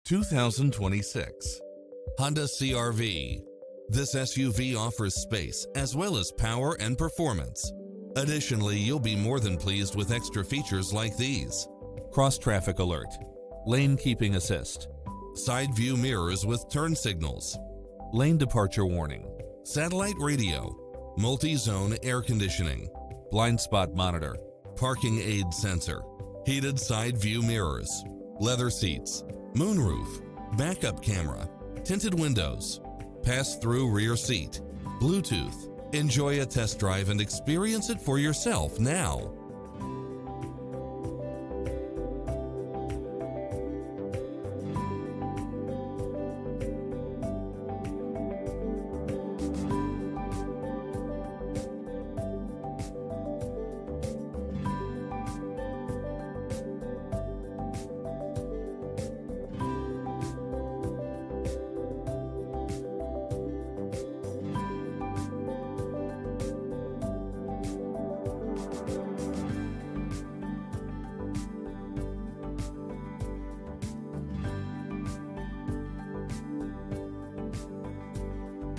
2026 Honda CR-V. This SUV offers space as well as power and performance. Additionally, you'll be more than pleased with extra features like these: cross-traffic alert, lane keeping assist, side view mirrors with turn signals, lane departure warning, satellite radio, multi-zone air conditioning, blind spot monitor, parking aid sensor, heated side view mirrors, leather seats, moonroof, backup camera, tinted windows, pass-through rear seat, Bluetooth. Enjoy a test drive and experience it for yourself now.